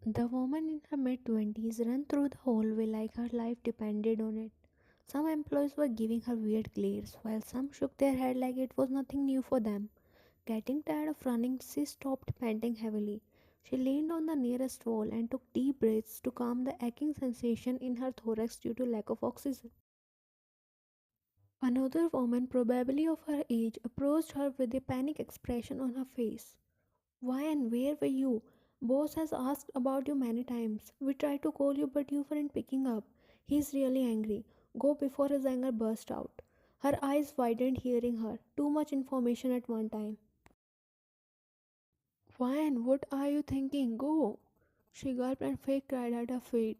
The woman in her mid-20s ran through the hallway like her life depended on it. Some employees were giving her weird glares, while some shook their head like it was nothing new for them. Getting tired of running, she stopped panting heavily. She leaned on the nearest wall and took deep breaths to calm the aching sensation in her thorax due to lack of oxygen. Another woman, probably of her age, approached her with a panic expression on her face. Why and where were you? Boss has asked about you many times. We tried to call you, but you weren't picking up. He's really angry. Go before his anger burst out. Her eyes widened, hearing her. Too much information at one time. Why? What are you thinking? Go! She gulped and fake cried at her feet.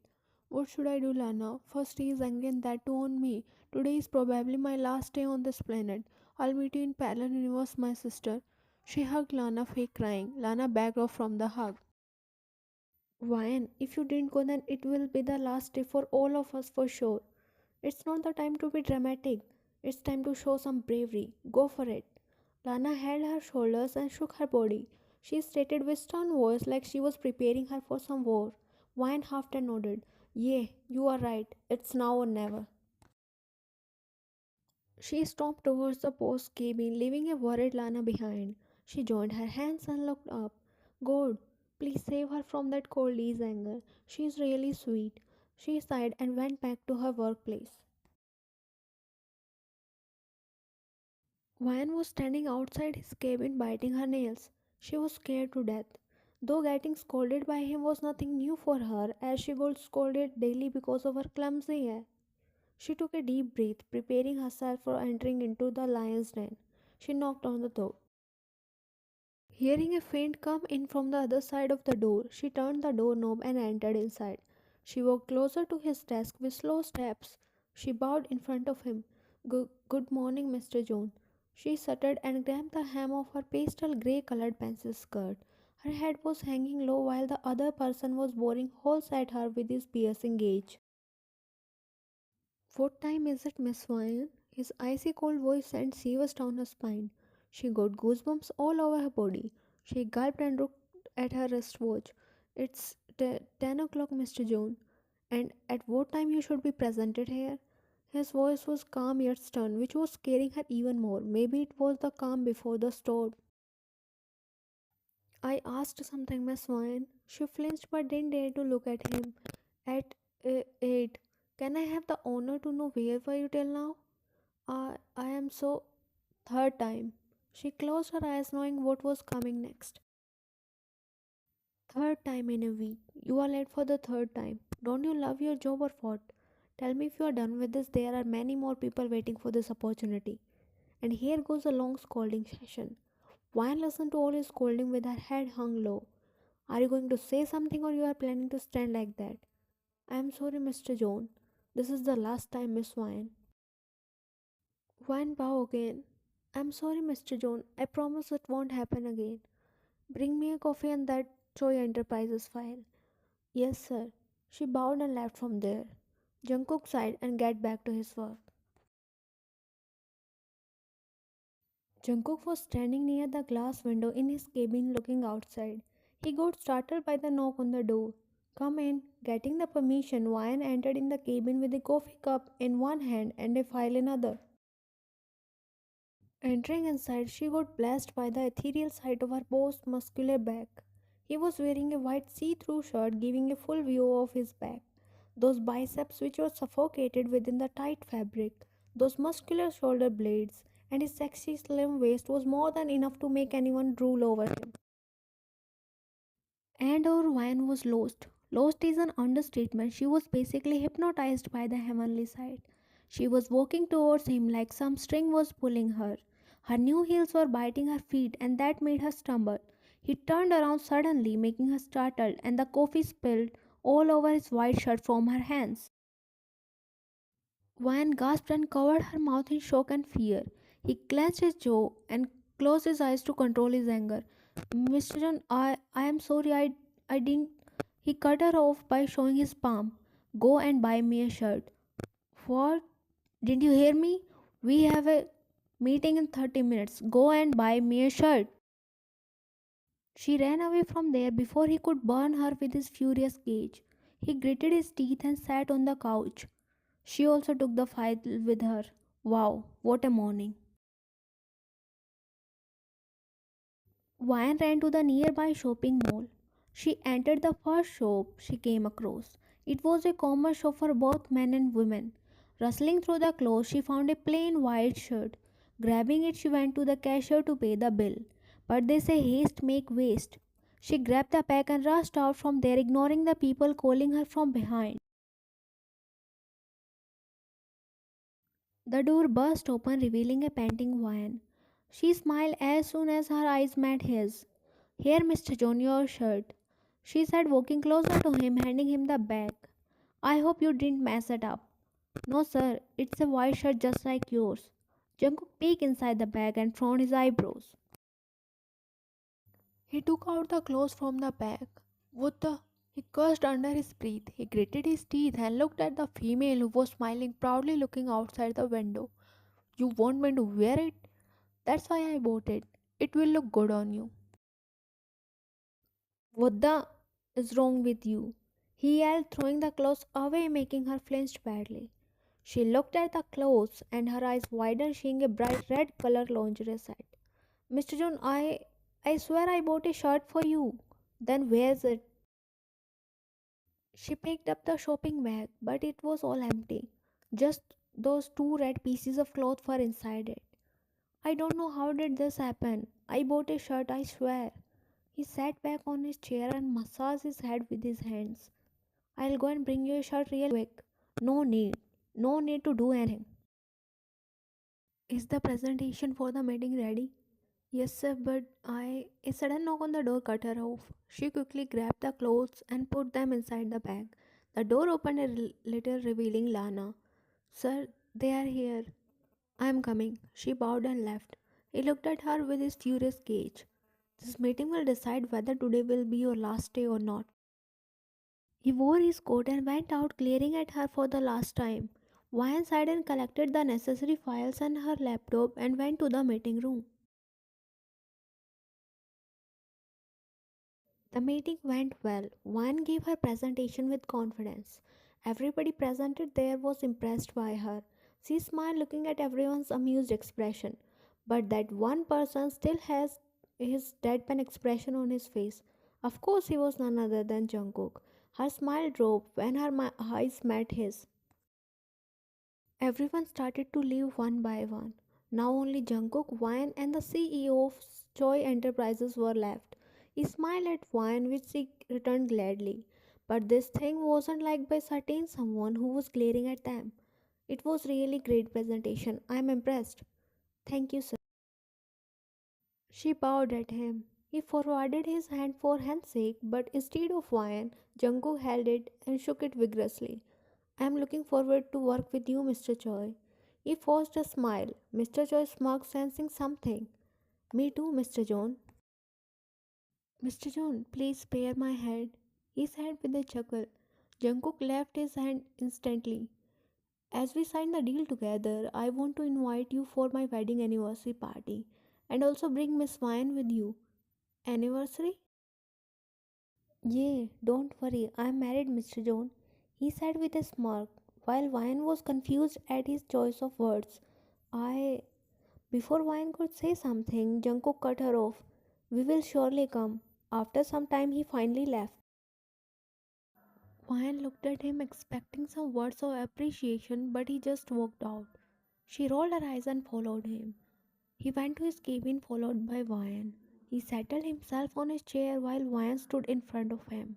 What should I do, Lana? First he is angry and that too on me. Today is probably my last day on this planet. I'll meet you in parallel universe, my sister. She hugged Lana, fake crying. Lana backed off from the hug. Why? If you didn't go, then it will be the last day for all of us for sure. It's not the time to be dramatic. It's time to show some bravery. Go for it. Lana held her shoulders and shook her body. She stated with stern voice like she was preparing her for some war. Wine half and nodded. Yeah, you are right. It's now or never. She stomped towards the post cabin, leaving a worried Lana behind. She joined her hands and looked up. God, please save her from that cold Lee's anger. She is really sweet. She sighed and went back to her workplace. Vine was standing outside his cabin biting her nails. She was scared to death. Though getting scolded by him was nothing new for her, as she got scolded daily because of her clumsy hair. She took a deep breath, preparing herself for entering into the lion's den. She knocked on the door. Hearing a faint come in from the other side of the door, she turned the doorknob and entered inside. She walked closer to his desk with slow steps. She bowed in front of him. Good morning, Mr. John. She stuttered and grabbed the hem of her pastel grey colored pencil skirt. Her head was hanging low while the other person was boring holes at her with his piercing gaze. What time is it, Miss Vine? His icy cold voice sent shivers down her spine. She got goosebumps all over her body. She gulped and looked at her wristwatch. It's 10 o'clock, Mr. John. And at what time you should be presented here? His voice was calm yet stern, which was scaring her even more. Maybe it was the calm before the storm. I asked something, Miss Vine. She flinched but didn't dare to look at him. At 8. Can I have the honor to know where were you till now? I am so. Third time. She closed her eyes knowing what was coming next. Third time in a week. You are late for the third time. Don't you love your job or what? Tell me if you are done with this. There are many more people waiting for this opportunity. And here goes a long scolding session. Wine listened to all his scolding with her head hung low. Are you going to say something or you are planning to stand like that? I am sorry, Mr. John. This is the last time, Miss Wine. Wine bow again. I'm sorry, Mr. John. I promise it won't happen again. Bring me a coffee and that Choi Enterprises file. Yes, sir. She bowed and left from there. Jungkook sighed and get back to his work. Jungkook was standing near the glass window in his cabin looking outside. He got startled by the knock on the door. Come in. Getting the permission, Ryan entered in the cabin with a coffee cup in one hand and a file in other. Entering inside, she got blessed by the ethereal sight of her boss's muscular back. He was wearing a white see-through shirt giving a full view of his back. Those biceps which were suffocated within the tight fabric, those muscular shoulder blades, and his sexy slim waist was more than enough to make anyone drool over him. And our wine was lost. Lost is an understatement. She was basically hypnotized by the heavenly sight. She was walking towards him like some string was pulling her. Her new heels were biting her feet, and that made her stumble. He turned around suddenly, making her startled, and the coffee spilled all over his white shirt from her hands. Wine gasped and covered her mouth in shock and fear. He clenched his jaw and closed his eyes to control his anger. Mr. John, I am sorry, I didn't. He cut her off by showing his palm. Go and buy me a shirt. What? Didn't you hear me? We have a meeting in 30 minutes. Go and buy me a shirt. She ran away from there before he could burn her with his furious gaze. He gritted his teeth and sat on the couch. She also took the file with her. Wow, what a morning. Vine ran to the nearby shopping mall. She entered the first shop she came across. It was a common shop for both men and women. Rustling through the clothes, she found a plain white shirt. Grabbing it, she went to the cashier to pay the bill. But they say haste make waste. She grabbed the pack and rushed out from there, ignoring the people calling her from behind. The door burst open, revealing a panting Vine. She smiled as soon as her eyes met his. Here, Mr. John, your shirt, she said, walking closer to him, handing him the bag. I hope you didn't mess it up. No, sir, it's a white shirt just like yours. Jungkook peeked inside the bag and frowned his eyebrows. He took out the clothes from the bag. What the? He cursed under his breath. He gritted his teeth and looked at the female who was smiling proudly looking outside the window. You want me to wear it? That's why I bought it. It will look good on you. What the is wrong with you? He yelled, throwing the clothes away, making her flinch badly. She looked at the clothes and her eyes widened, seeing a bright red color lingerie set. Mr. John, I swear I bought a shirt for you. Then where's it? She picked up the shopping bag, but it was all empty. Just those two red pieces of cloth were inside it. I don't know how did this happen. I bought a shirt, I swear. He sat back on his chair and massaged his head with his hands. I'll go and bring you a shirt real quick. No need. No need to do anything. Is the presentation for the meeting ready? Yes, sir, but I. A sudden knock on the door cut her off. She quickly grabbed the clothes and put them inside the bag. The door opened a little, revealing Lana. Sir, they are here. I am coming. She bowed and left. He looked at her with his furious gaze. This meeting will decide whether today will be your last day or not. He wore his coat and went out, glaring at her for the last time. Wyan sighed and collected the necessary files and her laptop and went to the meeting room. The meeting went well. Wyan gave her presentation with confidence. Everybody presented there was impressed by her. She smiled, looking at everyone's amused expression. But that one person still has his deadpan expression on his face. Of course, he was none other than Jungkook. Her smile dropped when her eyes met his. Everyone started to leave one by one. Now only Jungkook, Wyan, and the CEO of Choi Enterprises were left. He smiled at Wyan, which she returned gladly. But this thing wasn't liked by certain someone who was glaring at them. It was really great presentation. I am impressed. Thank you, sir. She bowed at him. He forwarded his hand for handshake, but instead of Wyan, Jungkook held it and shook it vigorously. I am looking forward to work with you, Mr. Choi. He forced a smile. Mr. Choi smirked, sensing something. Me too, Mr. John. Mr. John, please spare my head, he said with a chuckle. Jungkook left his hand instantly. As we sign the deal together, I want to invite you for my wedding anniversary party and also bring Miss Wyan with you. Anniversary? Yeah, don't worry, I am married, Mr. John, he said with a smirk, while Wyan was confused at his choice of words. I. Before Wyan could say something, Jungkook cut her off. We will surely come. After some time, he finally left. Wyan looked at him, expecting some words of appreciation, but he just walked out. She rolled her eyes and followed him. He went to his cabin, followed by Wyan. He settled himself on his chair while Wyan stood in front of him.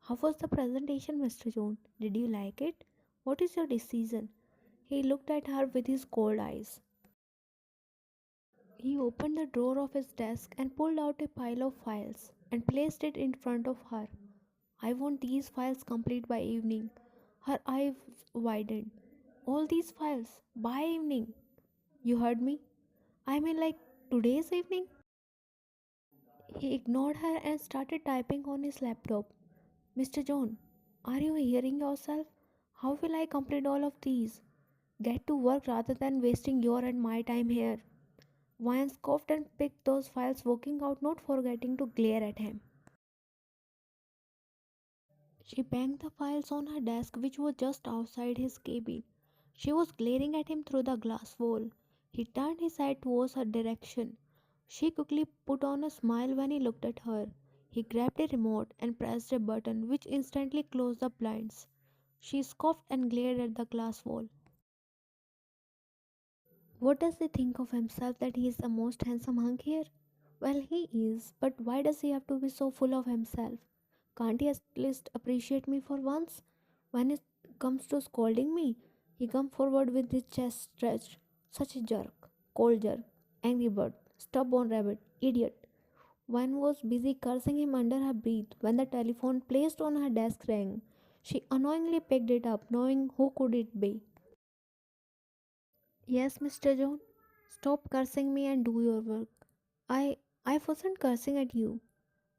How was the presentation, Mr. John? Did you like it? What is your decision? He looked at her with his cold eyes. He opened the drawer of his desk and pulled out a pile of files and placed it in front of her. I want these files complete by evening. Her eyes widened. All these files by evening. You heard me? I mean, like today's evening? He ignored her and started typing on his laptop. Mr. John, are you hearing yourself? How will I complete all of these? Get to work rather than wasting your and my time here. Wine scoffed and picked those files, walking out, not forgetting to glare at him. She banged the files on her desk, which was just outside his cabin. She was glaring at him through the glass wall. He turned his head towards her direction. She quickly put on a smile when he looked at her. He grabbed a remote and pressed a button, which instantly closed the blinds. She scoffed and glared at the glass wall. What does he think of himself that he is the most handsome hunk here? Well, he is, but why does he have to be so full of himself? Can't he at least appreciate me for once? When it comes to scolding me, he comes forward with his chest stretched. Such a jerk, cold jerk, angry bird, stubborn rabbit, idiot. One was busy cursing him under her breath when the telephone placed on her desk rang. She unknowingly picked it up, knowing who could it be. Yes, Mr. John. Stop cursing me and do your work. I wasn't cursing at you.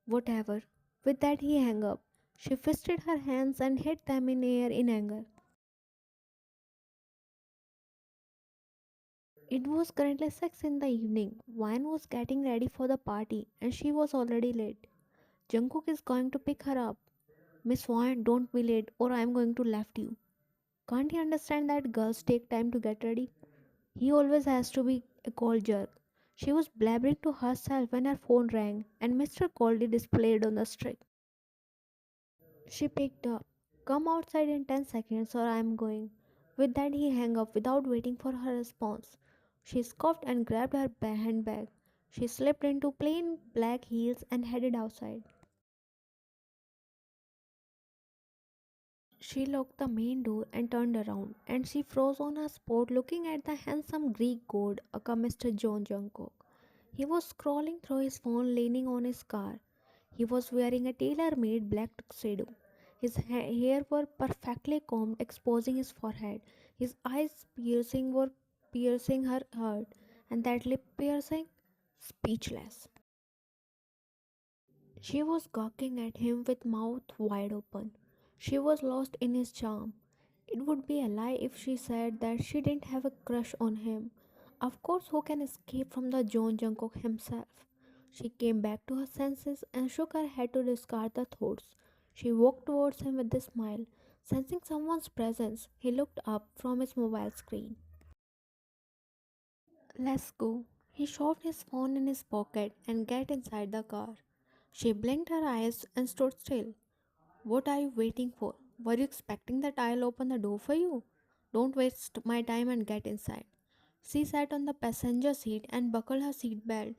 Whatever. With that he hung up. She fisted her hands and hit them in air in anger. It was currently 6 in the evening. Wine was getting ready for the party and she was already late. Jungkook is going to pick her up. Miss Wine, don't be late or I am going to left you. Can't you understand that girls take time to get ready? He always has to be a cold jerk. She was blabbering to herself when her phone rang and Mr. Coldy displayed on the street. She picked up. Come outside in 10 seconds or I am going. With that, he hung up without waiting for her response. She scoffed and grabbed her handbag. She slipped into plain black heels and headed outside. She locked the main door and turned around, and she froze on her spot looking at the handsome Greek god, aka Mr. John Jungkook. He was scrolling through his phone leaning on his car. He was wearing a tailor-made black tuxedo. His hair were perfectly combed, exposing his forehead. His eyes piercing were piercing her heart, and that lip piercing, speechless. She was gawking at him with mouth wide open. She was lost in his charm. It would be a lie if she said that she didn't have a crush on him. Of course, who can escape from the John Jungkook himself? She came back to her senses and shook her head to discard the thoughts. She walked towards him with a smile. Sensing someone's presence, he looked up from his mobile screen. Let's go. He shoved his phone in his pocket and get inside the car. She blinked her eyes and stood still. What are you waiting for? Were you expecting that I'll open the door for you? Don't waste my time and get inside. She sat on the passenger seat and buckled her seat belt.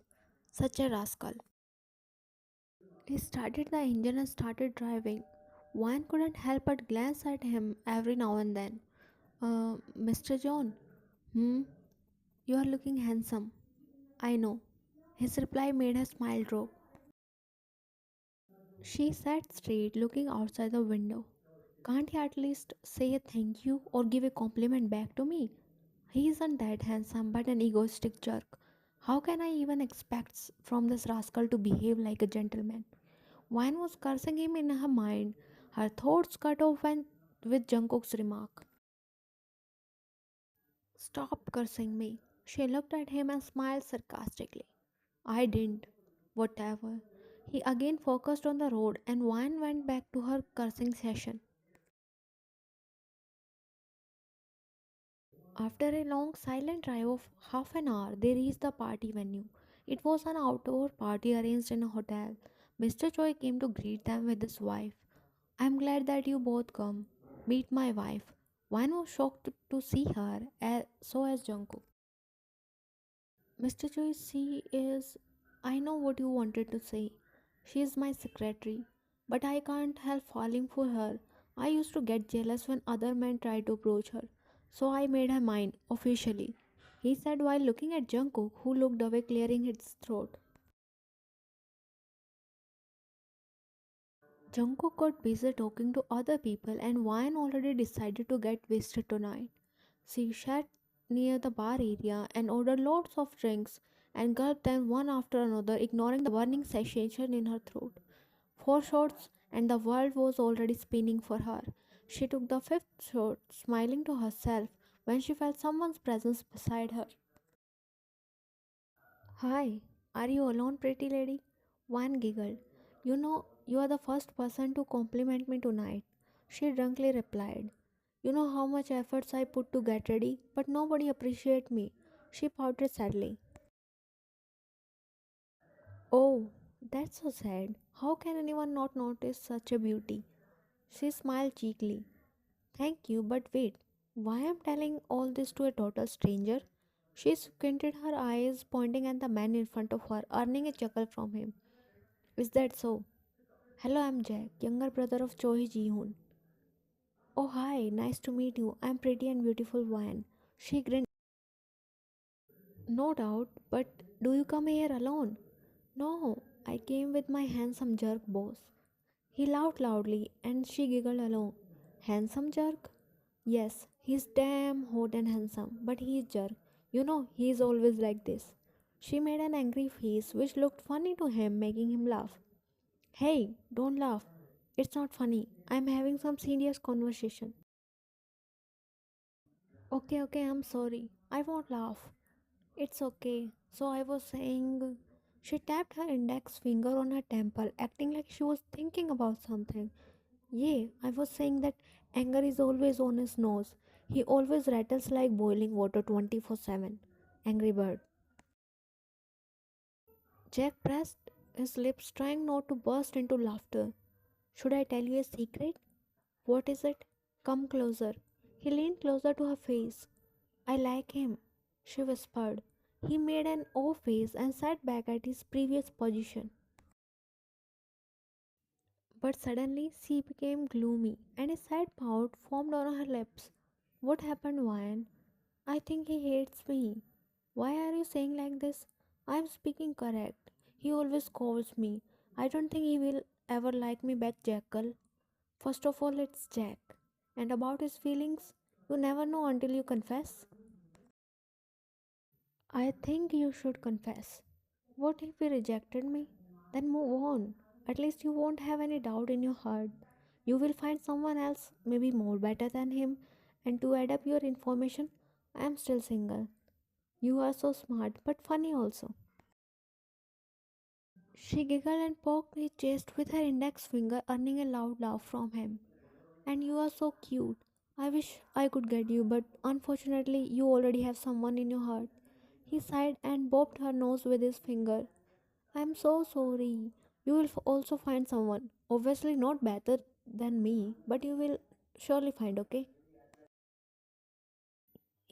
Such a rascal. He started the engine and started driving. One couldn't help but glance at him every now and then. Mr. John, hmm, you are looking handsome. I know. His reply made her smile drop. She sat straight, looking outside the window. Can't he at least say a thank you or give a compliment back to me? He isn't that handsome but an egoistic jerk. How can I even expect from this rascal to behave like a gentleman? Wine was cursing him in her mind. Her thoughts cut off when, with Jungkook's remark. Stop cursing me. She looked at him and smiled sarcastically. I didn't. Whatever. He again focused on the road and Wine went back to her cursing session. After a long silent drive of half an hour, they reached the party venue. It was an outdoor party arranged in a hotel. Mr. Choi came to greet them with his wife. I'm glad that you both come. Meet my wife. One was shocked to see her, so as Jungkook. Mr. Choi, she is. I know what you wanted to say. She is my secretary, but I can't help falling for her. I used to get jealous when other men tried to approach her, so I made her mine officially. He said while looking at Jungkook, who looked away, clearing his throat. Jungkook got busy talking to other people, and Wine already decided to get wasted tonight. She sat near the bar area and ordered lots of drinks and gulped them one after another, ignoring the burning sensation in her throat. 4 shots, and the world was already spinning for her. She took the fifth shot, smiling to herself when she felt someone's presence beside her. Hi, are you alone, pretty lady? One giggled. You know, you are the first person to compliment me tonight. She drunkenly replied. You know how much efforts I put to get ready, but nobody appreciate me. She pouted sadly. Oh, that's so sad. How can anyone not notice such a beauty? She smiled cheekily. Thank you, but wait. Why am telling all this to a total stranger? She squinted her eyes, pointing at the man in front of her, earning a chuckle from him. Is that so? Hello, I'm Jack, younger brother of Choi Ji-hoon. Oh hi, nice to meet you. I'm pretty and beautiful Wan. She grinned. No doubt, but do you come here alone? No, I came with my handsome jerk boss. He laughed loudly and she giggled along. Handsome jerk? Yes, he's damn hot and handsome, but he's jerk. You know, he's always like this. She made an angry face which looked funny to him, making him laugh. Hey, don't laugh. It's not funny. I'm having some serious conversation. Okay, I'm sorry. I won't laugh. It's okay. So I was saying. She tapped her index finger on her temple, acting like she was thinking about something. Yeah, I was saying that anger is always on his nose. He always rattles like boiling water 24/7. Angry bird. Jack pressed his lips, trying not to burst into laughter. Should I tell you a secret? What is it? Come closer. He leaned closer to her face. I like him, she whispered. He made an O face and sat back at his previous position. But suddenly she became gloomy and a sad pout formed on her lips. What happened, Ryan? I think he hates me. Why are you saying like this? I am speaking correct. He always scolds me. I don't think he will ever like me back, Jackal. First of all, it's Jack. And about his feelings, you never know until you confess. I think you should confess. What if he rejected me? Then move on. At least you won't have any doubt in your heart. You will find someone else, maybe more better than him. And to add up your information, I am still single. You are so smart, but funny also. She giggled and poked his chest with her index finger, earning a loud laugh from him. And you are so cute. I wish I could get you, but unfortunately, you already have someone in your heart. He sighed and bobbed her nose with his finger. I'm so sorry. You will also find someone. Obviously, not better than me, but you will surely find, okay?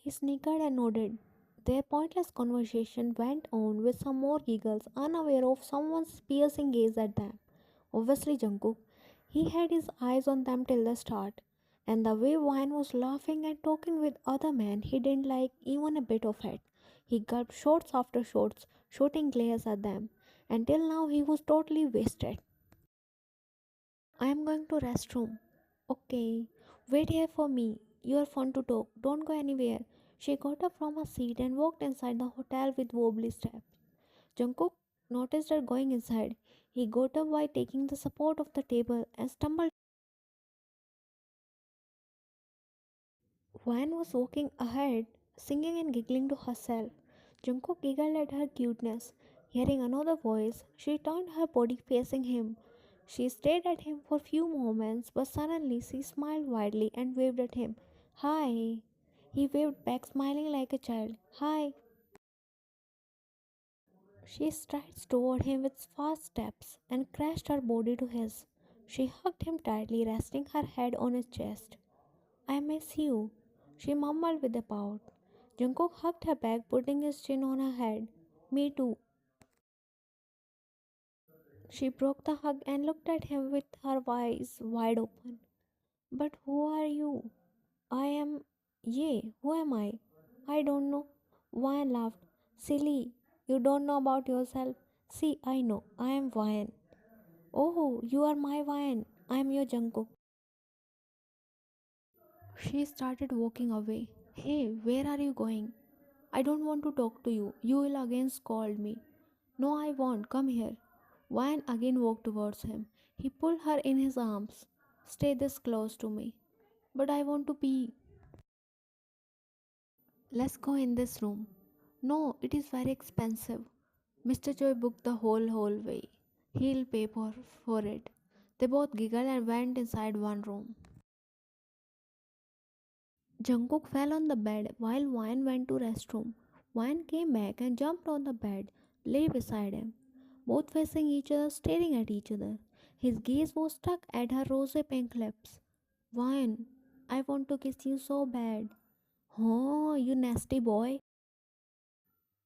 He snickered and nodded. Their pointless conversation went on with some more giggles, unaware of someone's piercing gaze at them. Obviously, Jungkook. He had his eyes on them till the start, and the way Wine was laughing and talking with other men, he didn't like even a bit of it. He gulped shots after shots, shooting glares at them. Until now, he was totally wasted. I am going to restroom. Okay. Wait here for me. You are fun to talk. Don't go anywhere. She got up from her seat and walked inside the hotel with wobbly steps. Jungkook noticed her going inside. He got up by taking the support of the table and stumbled. Wan was walking ahead, singing and giggling to herself. Jungkook giggled at her cuteness. Hearing another voice, she turned her body facing him. She stared at him for a few moments, but suddenly she smiled widely and waved at him. Hi. He waved back, smiling like a child. Hi. She strides toward him with fast steps and crashed her body to his. She hugged him tightly, resting her head on his chest. I miss you, she mumbled with a pout. Jungkook hugged her back, putting his chin on her head. Me too. She broke the hug and looked at him with her eyes wide open. But who are you? I am. Yay, who am I? I don't know. Ryan laughed. Silly, you don't know about yourself. See, I know. I am Ryan. Oh, you are my Ryan. I am your Jungkook. She started walking away. Hey, where are you going? I don't want to talk to you. You will again scold me. No, I won't. Come here. Ryan again walked towards him. He pulled her in his arms. Stay this close to me. But I want to pee. Let's go in this room. No, it is very expensive. Mr. Choi booked the whole way. He'll pay for it. They both giggled and went inside one room. Jungkook fell on the bed while Wine went to restroom. Wine came back and jumped on the bed, lay beside him, both facing each other, staring at each other. His gaze was stuck at her rosy pink lips. Wine, I want to kiss you so bad. Oh, you nasty boy.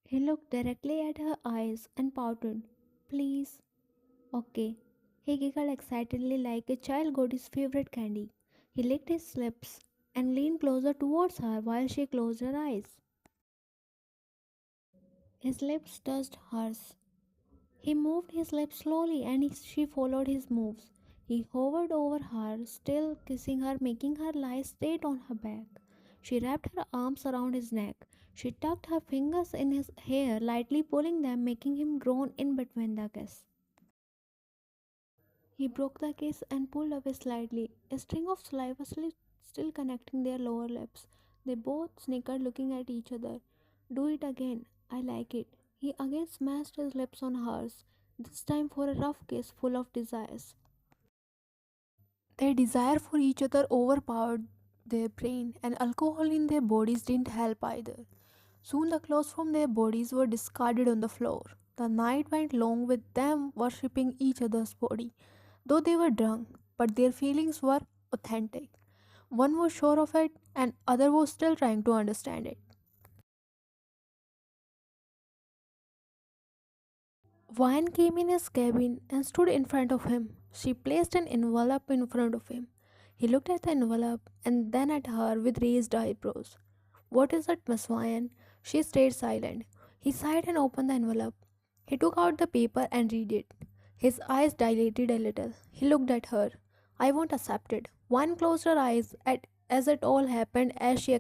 He looked directly at her eyes and pouted. Please. Okay. He giggled excitedly like a child got his favorite candy. He licked his lips and leaned closer towards her while she closed her eyes. His lips touched hers. He moved his lips slowly and she followed his moves. He hovered over her, still kissing her, making her lie straight on her back. She wrapped her arms around his neck. She tucked her fingers in his hair, lightly pulling them, making him groan in between the kiss. He broke the kiss and pulled away slightly, a string of saliva still connecting their lower lips. They both snickered, looking at each other. Do it again. I like it. He again smashed his lips on hers, this time for a rough kiss full of desires. Their desire for each other overpowered their brain, and alcohol in their bodies didn't help either. Soon the clothes from their bodies were discarded on the floor. The night went long with them worshipping each other's body. Though they were drunk, but their feelings were authentic. One was sure of it, and other was still trying to understand it. Vine came in his cabin and stood in front of him. She placed an envelope in front of him. He looked at the envelope and then at her with raised eyebrows. What is it, Miss Vine? She stayed silent. He sighed and opened the envelope. He took out the paper and read it. His eyes dilated a little. He looked at her. I won't accept it. One closed her eyes as it all happened as she